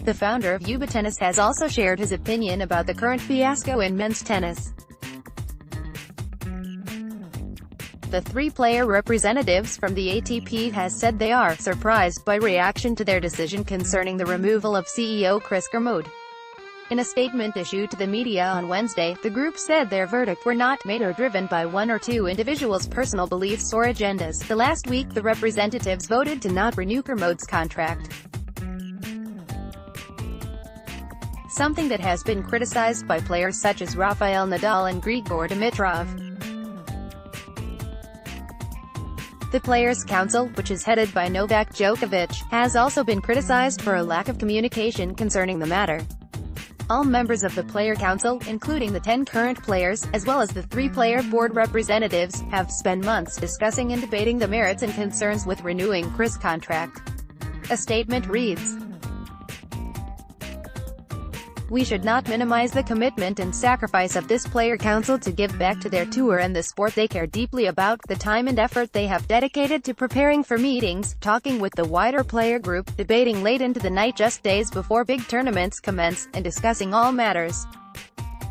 The founder of Ubitennis has also shared his opinion about the current fiasco in men's tennis. The three-player representatives from the ATP has said they are surprised by reaction to their decision concerning the removal of CEO Chris Kermode. In a statement issued to the media on Wednesday, the group said their verdict were not made or driven by one or two individuals' personal beliefs or agendas. Last week, the representatives voted to not renew Kermode's contract, something that has been criticized by players such as Rafael Nadal and Grigor Dimitrov. The Players' Council, which is headed by Novak Djokovic, has also been criticized for a lack of communication concerning the matter. All members of the Player Council, including the 10 current players, as well as the three-player board representatives, have spent months discussing and debating the merits and concerns with renewing Chris' contract. A statement reads, "We should not minimize the commitment and sacrifice of this Player Council to give back to their tour and the sport they care deeply about, the time and effort they have dedicated to preparing for meetings, talking with the wider player group, debating late into the night just days before big tournaments commence, and discussing all matters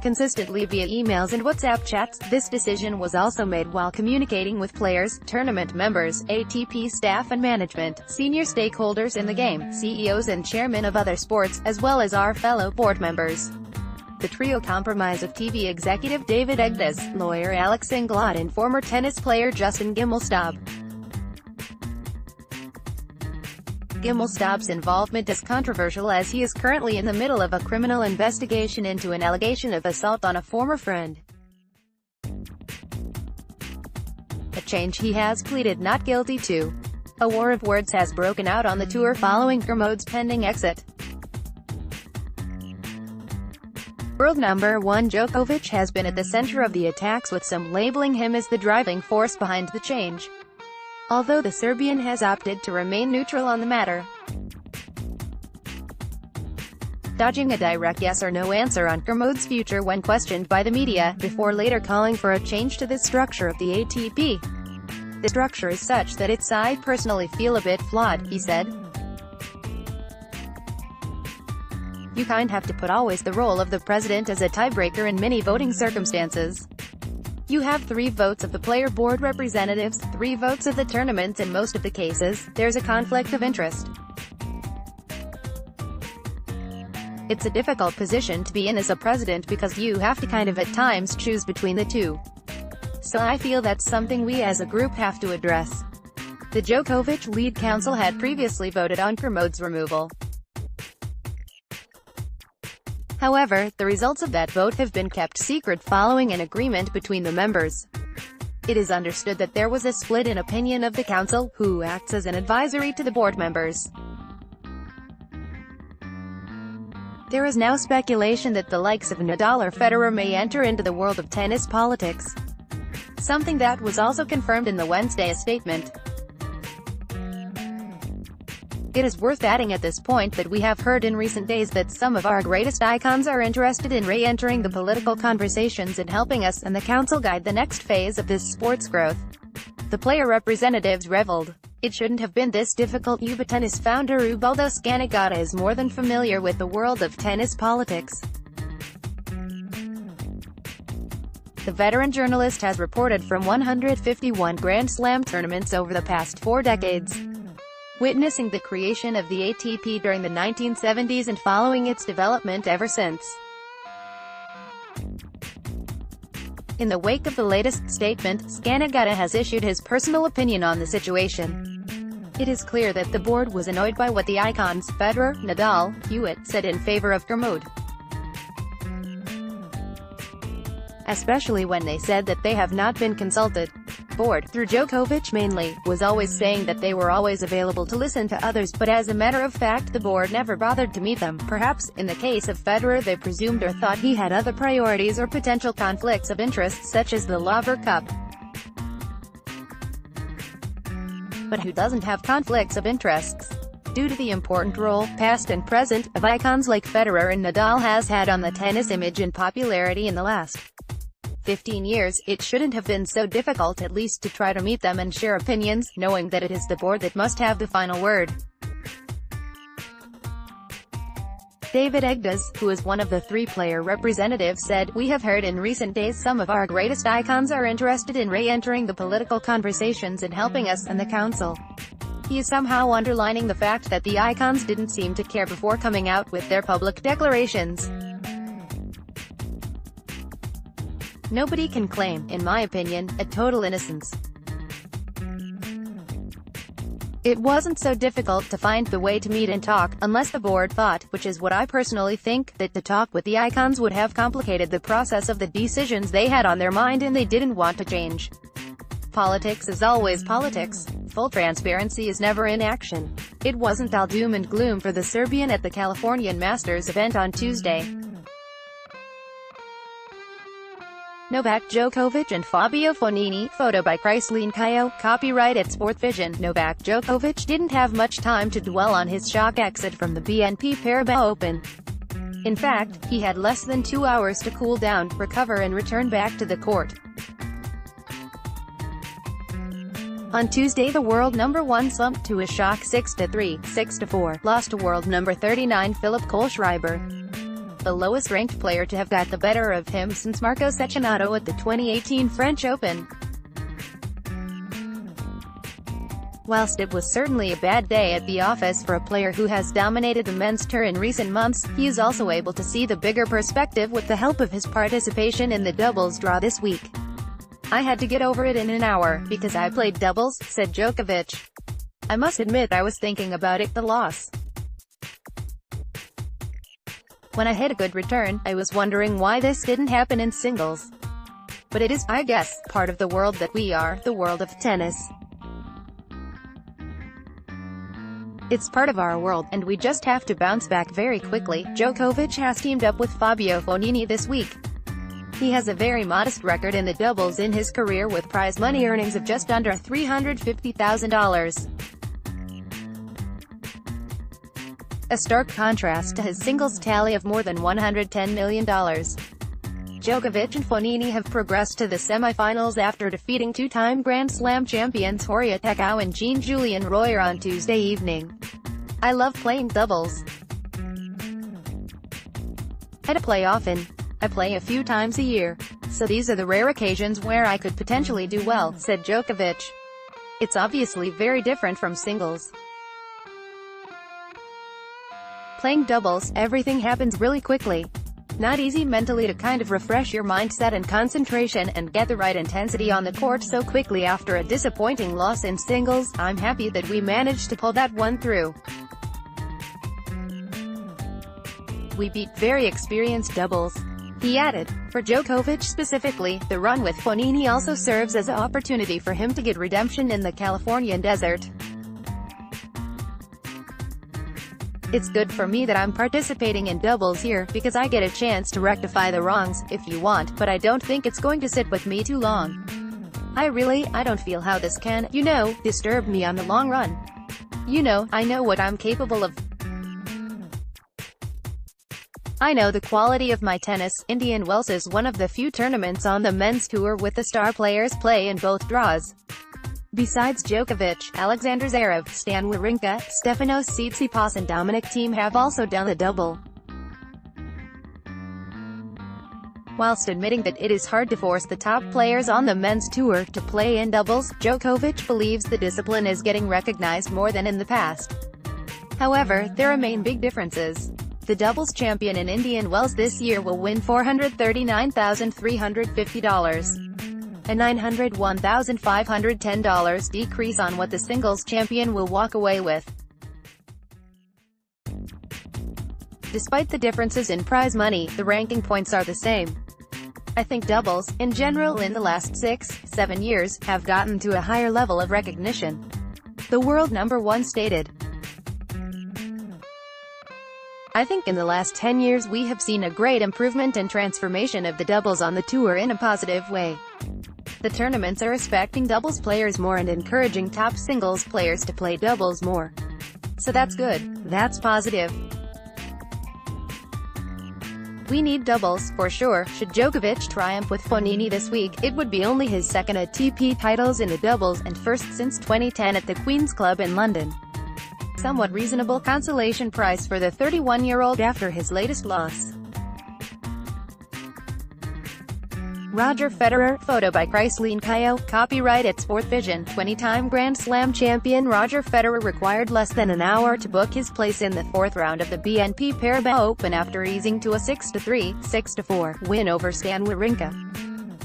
consistently via emails and WhatsApp chats. This decision was also made while communicating with players, tournament members, ATP staff and management, senior stakeholders in the game, CEOs and chairmen of other sports, as well as our fellow board members." The trio comprise of TV executive David Egdes, lawyer Alex Inglot and former tennis player Justin Gimelstob. Gimelstob's involvement is controversial as he is currently in the middle of a criminal investigation into an allegation of assault on a former friend, a change he has pleaded not guilty to. A war of words has broken out on the tour following Kermode's pending exit. World number 1 Djokovic has been at the center of the attacks, with some labeling him as the driving force behind the change, although the Serbian has opted to remain neutral on the matter, dodging a direct yes or no answer on Kermode's future when questioned by the media, before later calling for a change to the structure of the ATP. "The structure is such that I personally feel a bit flawed," he said. "You have to put always the role of the president as a tiebreaker in many voting circumstances. You have 3 votes of the player board representatives, 3 votes of the tournament. In most of the cases, there's a conflict of interest. It's a difficult position to be in as a president because you have to at times choose between the two. So I feel that's something we as a group have to address." The Djokovic lead council had previously voted on Kermode's removal. However, the results of that vote have been kept secret following an agreement between the members. It is understood that there was a split in opinion of the council, who acts as an advisory to the board members. There is now speculation that the likes of Nadal or Federer may enter into the world of tennis politics, something that was also confirmed in the Wednesday statement. It is worth adding at this point that we have heard in recent days that some of our greatest icons are interested in re-entering the political conversations and helping us and the council guide the next phase of this sport's growth. The player representatives reveled. "It shouldn't have been this difficult." Ubitennis founder Ubaldo Scanagata is more than familiar with the world of tennis politics. The veteran journalist has reported from 151 Grand Slam tournaments over the past 4 decades, witnessing the creation of the ATP during the 1970s and following its development ever since. In the wake of the latest statement, Scanagata has issued his personal opinion on the situation. "It is clear that the board was annoyed by what the icons, Federer, Nadal, Hewitt, said in favor of Kermode. Especially when they said that they have not been consulted. Board, through Djokovic mainly, was always saying that they were always available to listen to others, but as a matter of fact the board never bothered to meet them. Perhaps, in the case of Federer, they presumed or thought he had other priorities or potential conflicts of interest such as the Laver Cup. But who doesn't have conflicts of interests? Due to the important role, past and present, of icons like Federer and Nadal has had on the tennis image and popularity in the last 15 years, it shouldn't have been so difficult at least to try to meet them and share opinions, knowing that it is the board that must have the final word. David Egdas, who is one of the three-player representatives, said, "We have heard in recent days some of our greatest icons are interested in re-entering the political conversations and helping us and the council." He is somehow underlining the fact that the icons didn't seem to care before coming out with their public declarations. Nobody can claim, in my opinion, a total innocence. It wasn't so difficult to find the way to meet and talk, unless the board thought, which is what I personally think, that the talk with the icons would have complicated the process of the decisions they had on their mind and they didn't want to change. Politics is always politics. Full transparency is never in action. It wasn't all doom and gloom for the Serbian at the Californian Masters event on Tuesday. Novak Djokovic and Fabio Fognini, photo by Chrysaline Caio, copyright at Sportvision. Novak Djokovic didn't have much time to dwell on his shock exit from the BNP Paribas Open. In fact, he had less than 2 hours to cool down, recover and return back to the court. On Tuesday, the world number 1 slumped to a shock 6-3, 6-4, loss to world number 39 Philip Kohlschreiber, the lowest-ranked player to have got the better of him since Marco Cecchinato at the 2018 French Open. Whilst it was certainly a bad day at the office for a player who has dominated the men's tour in recent months, he is also able to see the bigger perspective with the help of his participation in the doubles draw this week. "I had to get over it in an hour, because I played doubles," said Djokovic. "I must admit I was thinking about it, the loss. When I hit a good return, I was wondering why this didn't happen in singles. But it is, I guess, part of the world that we are, the world of tennis. It's part of our world, and we just have to bounce back very quickly." Djokovic has teamed up with Fabio Fognini this week. He has a very modest record in the doubles in his career with prize money earnings of just under $350,000. A stark contrast to his singles tally of more than $110 million. Djokovic and Fognini have progressed to the semifinals after defeating two-time Grand Slam champions Horia Tecau and Jean-Julien Royer on Tuesday evening. "I love playing doubles. I don't play often. I play a few times a year. So these are the rare occasions where I could potentially do well," said Djokovic. "It's obviously very different from singles. Playing doubles, everything happens really quickly. Not easy mentally to kind of refresh your mindset and concentration and get the right intensity on the court so quickly after a disappointing loss in singles. I'm happy that we managed to pull that one through. We beat very experienced doubles," he added. For Djokovic specifically, the run with Fognini also serves as an opportunity for him to get redemption in the Californian desert. "It's good for me that I'm participating in doubles here, because I get a chance to rectify the wrongs, if you want, but I don't think it's going to sit with me too long. I don't feel how this can, disturb me on the long run. I know what I'm capable of. I know the quality of my tennis." Indian Wells is one of the few tournaments on the men's tour with the star players play in both draws. Besides Djokovic, Alexander Zverev, Stan Wawrinka, Stefanos Tsitsipas and Dominic Thiem have also done the double. Whilst admitting that it is hard to force the top players on the men's tour to play in doubles, Djokovic believes the discipline is getting recognized more than in the past. However, there remain big differences. The doubles champion in Indian Wells this year will win $439,350. A $901,510 decrease on what the singles champion will walk away with. Despite the differences in prize money, the ranking points are the same. I think doubles, in general in the last 6-7 years, have gotten to a higher level of recognition," the world number 1 stated. "I think in the last 10 years we have seen a great improvement and transformation of the doubles on the tour in a positive way. The tournaments are respecting doubles players more and encouraging top singles players to play doubles more. So that's good. That's positive. We need doubles, for sure." Should Djokovic triumph with Fognini this week, it would be only his second ATP titles in the doubles, and first since 2010 at the Queen's Club in London. somewhat reasonable consolation prize for the 31-year-old after his latest loss. Roger Federer, photo by Chrysaline Caio, copyright at Sport Vision. 20-time Grand Slam champion Roger Federer required less than an hour to book his place in the fourth round of the BNP Paribas Open after easing to a 6-3, 6-4 win over Stan Wawrinka.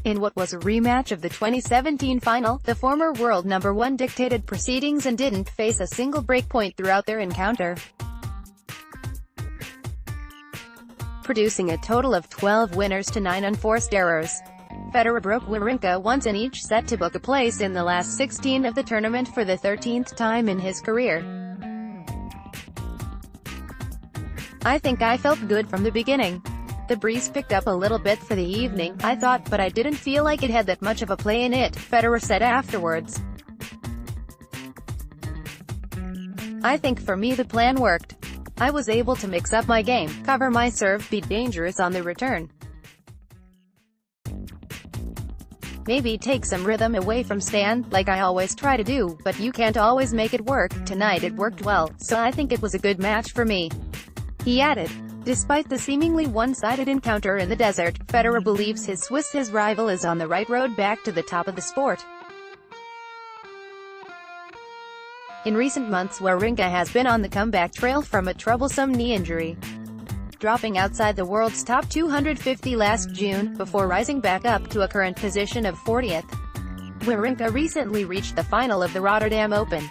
In what was a rematch of the 2017 final, the former world number one dictated proceedings and didn't face a single breakpoint throughout their encounter, producing a total of 12 winners to 9 unforced errors. Federer broke Wawrinka once in each set to book a place in the last 16 of the tournament for the 13th time in his career. I think I felt good from the beginning. The breeze picked up a little bit for the evening, I thought, but I didn't feel like it had that much of a play in it, Federer said afterwards. I think for me the plan worked. I was able to mix up my game, cover my serve, be dangerous on the return. Maybe take some rhythm away from Stan, like I always try to do, but you can't always make it work. Tonight it worked well, so I think it was a good match for me. He added. Despite the seemingly one-sided encounter in the desert, Federer believes his rival is on the right road back to the top of the sport. In recent months, Wawrinka has been on the comeback trail from a troublesome knee injury, dropping outside the world's top 250 last June, before rising back up to a current position of 40th. Wawrinka recently reached the final of the Rotterdam Open.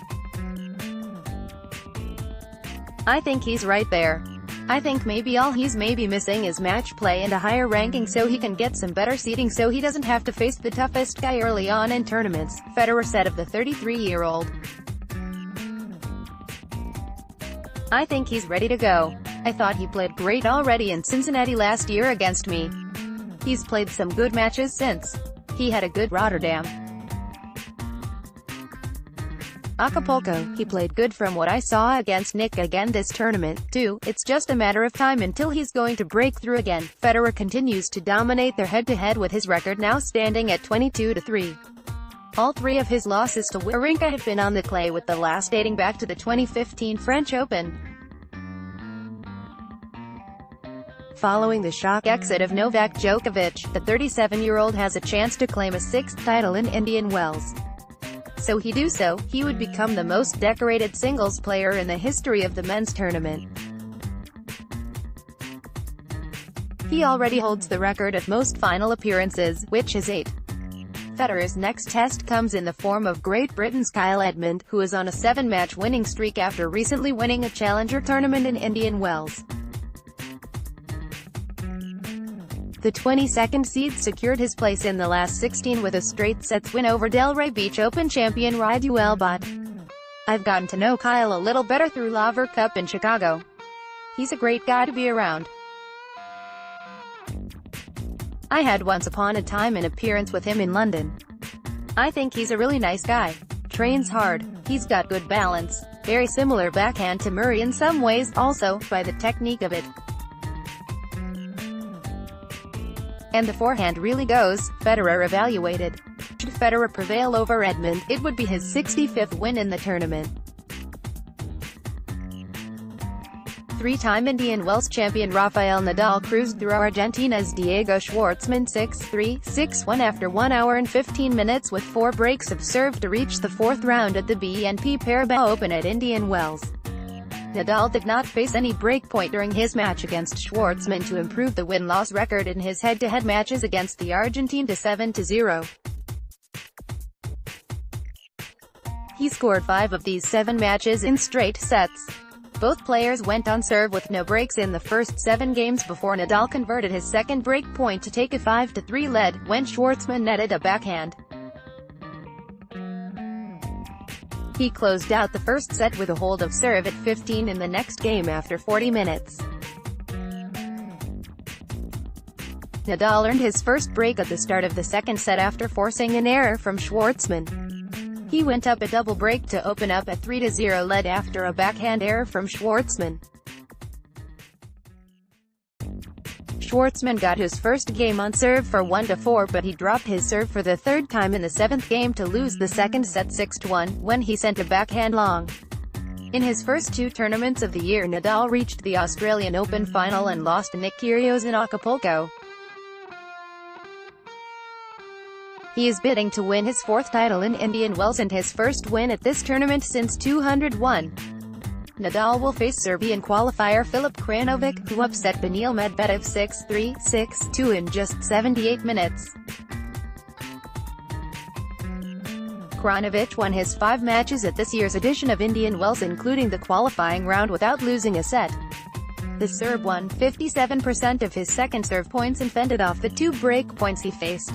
I think he's right there. I think maybe all he's missing is match play and a higher ranking so he can get some better seeding so he doesn't have to face the toughest guy early on in tournaments, Federer said of the 33-year-old. I think he's ready to go. I thought he played great already in Cincinnati last year against me. He's played some good matches since. He had a good Rotterdam. Acapulco, he played good from what I saw against Nick again this tournament, too. It's just a matter of time until he's going to break through again. Federer continues to dominate their head-to-head with his record now standing at 22-3. All three of his losses to Wawrinka have been on the clay, with the last dating back to the 2015 French Open. Following the shock exit of Novak Djokovic, the 37-year-old has a chance to claim a sixth title in Indian Wells. So he do so, he would become the most decorated singles player in the history of the men's tournament. He already holds the record of most final appearances, which is 8. Federer's next test comes in the form of Great Britain's Kyle Edmund, who is on a 7-match winning streak after recently winning a challenger tournament in Indian Wells. The 22nd seed secured his place in the last 16 with a straight-sets win over Delray Beach Open champion Raidu Elbot. I've gotten to know Kyle a little better through Laver Cup in Chicago. He's a great guy to be around. I had once upon a time an appearance with him in London. I think he's a really nice guy. Trains hard. He's got good balance. Very similar backhand to Murray in some ways, also, by the technique of it. And the forehand really goes, Federer evaluated. Should Federer prevail over Edmund, it would be his 65th win in the tournament. Three-time Indian Wells champion Rafael Nadal cruised through Argentina's Diego Schwartzman 6-3, 6-1 after 1 hour and 15 minutes with 4 breaks of serve to reach the fourth round at the BNP Paribas Open at Indian Wells. Nadal did not face any breakpoint during his match against Schwartzman to improve the win-loss record in his head-to-head matches against the Argentine to 7-0. He scored 5 of these 7 matches in straight sets. Both players went on serve with no breaks in the first 7 games before Nadal converted his second break point to take a 5-3 lead, when Schwartzman netted a backhand. He closed out the first set with a hold of serve at 15 in the next game after 40 minutes. Nadal earned his first break at the start of the second set after forcing an error from Schwartzman. He went up a double break to open up a 3-0 lead after a backhand error from Schwartzman. Schwartzman got his first game on serve for 1-4, but he dropped his serve for the third time in the 7th game to lose the second set 6-1, when he sent a backhand long. In his first two tournaments of the year, Nadal reached the Australian Open final and lost to Nick Kyrgios in Acapulco. He is bidding to win his fourth title in Indian Wells and his first win at this tournament since 2001. Nadal will face Serbian qualifier Filip Krajinovic, who upset Daniil Medvedev 6-3, 6-2 in just 78 minutes. Krajinovic won his 5 matches at this year's edition of Indian Wells, including the qualifying round, without losing a set. The Serb won 57% of his second serve points and fended off the 2 break points he faced.